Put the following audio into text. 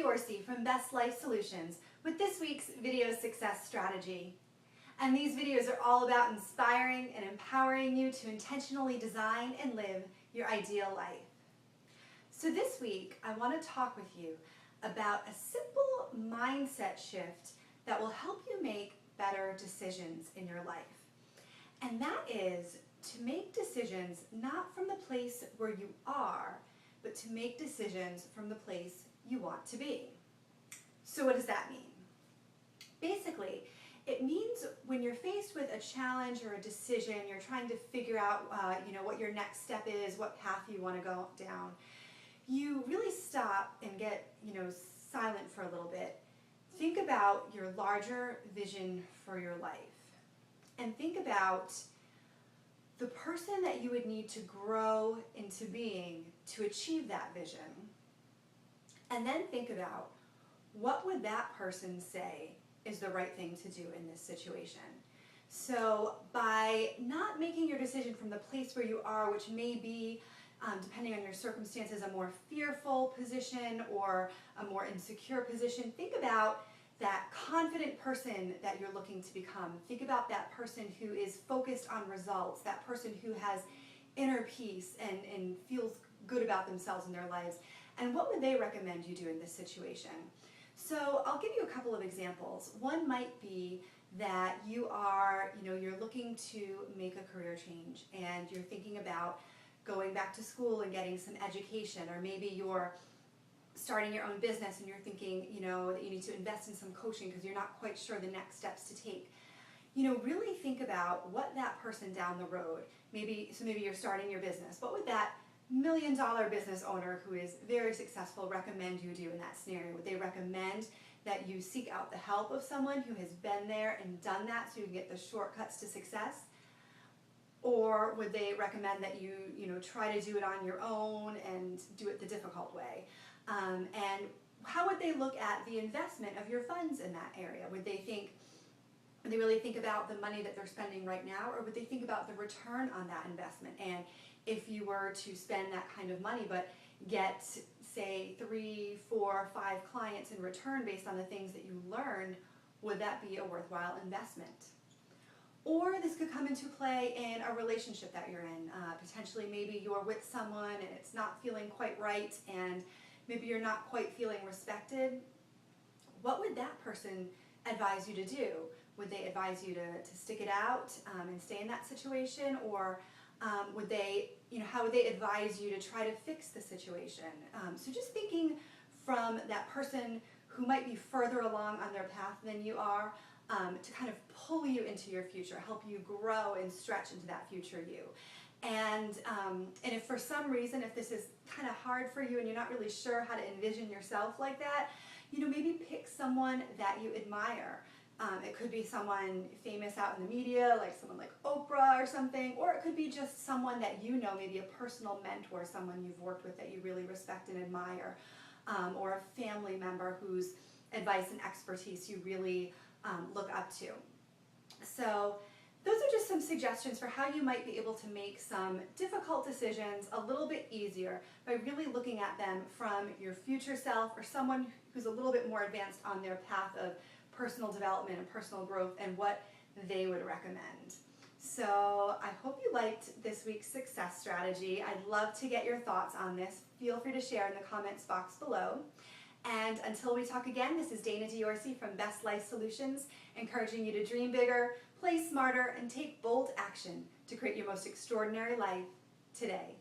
Diorsi from Best Life Solutions with this week's video success strategy. And these videos are all about inspiring and empowering you to intentionally design and live your ideal life. So this week, I want to talk with you about a simple mindset shift that will help you make better decisions in your life. And that is to make decisions not from the place where you are, but to make decisions from the place you want to be. So what does that mean? Basically, it means when you're faced with a challenge or a decision, you're trying to figure out what your next step is, what path you want to go down, you really stop and get silent for a little bit. Think about your larger vision for your life. And think about the person that you would need to grow into being to achieve that vision. And then think about what would that person say is the right thing to do in this situation. So by not making your decision from the place where you are, which may be, depending on your circumstances, a more fearful position or a more insecure position, think about that confident person that you're looking to become. Think about that person who is focused on results, that person who has inner peace and feels good about themselves and their lives. And what would they recommend you do in this situation? So I'll give you a couple of examples. One might be that you're looking to make a career change and you're thinking about going back to school and getting some education, or maybe you're starting your own business and you're thinking, that you need to invest in some coaching because you're not quite sure the next steps to take. Really think about what that person down the road, maybe you're starting your business, what would that $1 million business owner who is very successful recommend you do in that scenario? Would they recommend that you seek out the help of someone who has been there and done that so you can get the shortcuts to success? Or would they recommend that you try to do it on your own and do it the difficult way? And how would they look at the investment of your funds in that area? Would they really think about the money that they're spending right now, or would they think about the return on that investment? And if you were to spend that kind of money but get, say, 3, 4, 5 clients in return based on the things that you learned, would that be a worthwhile investment? Or this could come into play in a relationship that you're in. Potentially maybe you're with someone and it's not feeling quite right, and maybe you're not quite feeling respected. What would that person advise you to do? Would they advise you to stick it out and stay in that situation? Or how would they advise you to try to fix the situation? So just thinking from that person who might be further along on their path than you are, to kind of pull you into your future, help you grow and stretch into that future you. And if for some reason, if this is kind of hard for you and you're not really sure how to envision yourself like that, maybe pick someone that you admire. It could be someone famous out in the media, like someone like Oprah or something, or it could be just someone that maybe a personal mentor, someone you've worked with that you really respect and admire, or a family member whose advice and expertise you really look up to. So those are just some suggestions for how you might be able to make some difficult decisions a little bit easier by really looking at them from your future self or someone who's a little bit more advanced on their path of personal development and personal growth and what they would recommend. So I hope you liked this week's success strategy. I'd love to get your thoughts on this. Feel free to share in the comments box below. And until we talk again, this is Dana Diorsi from Best Life Solutions, encouraging you to dream bigger, play smarter, and take bold action to create your most extraordinary life today.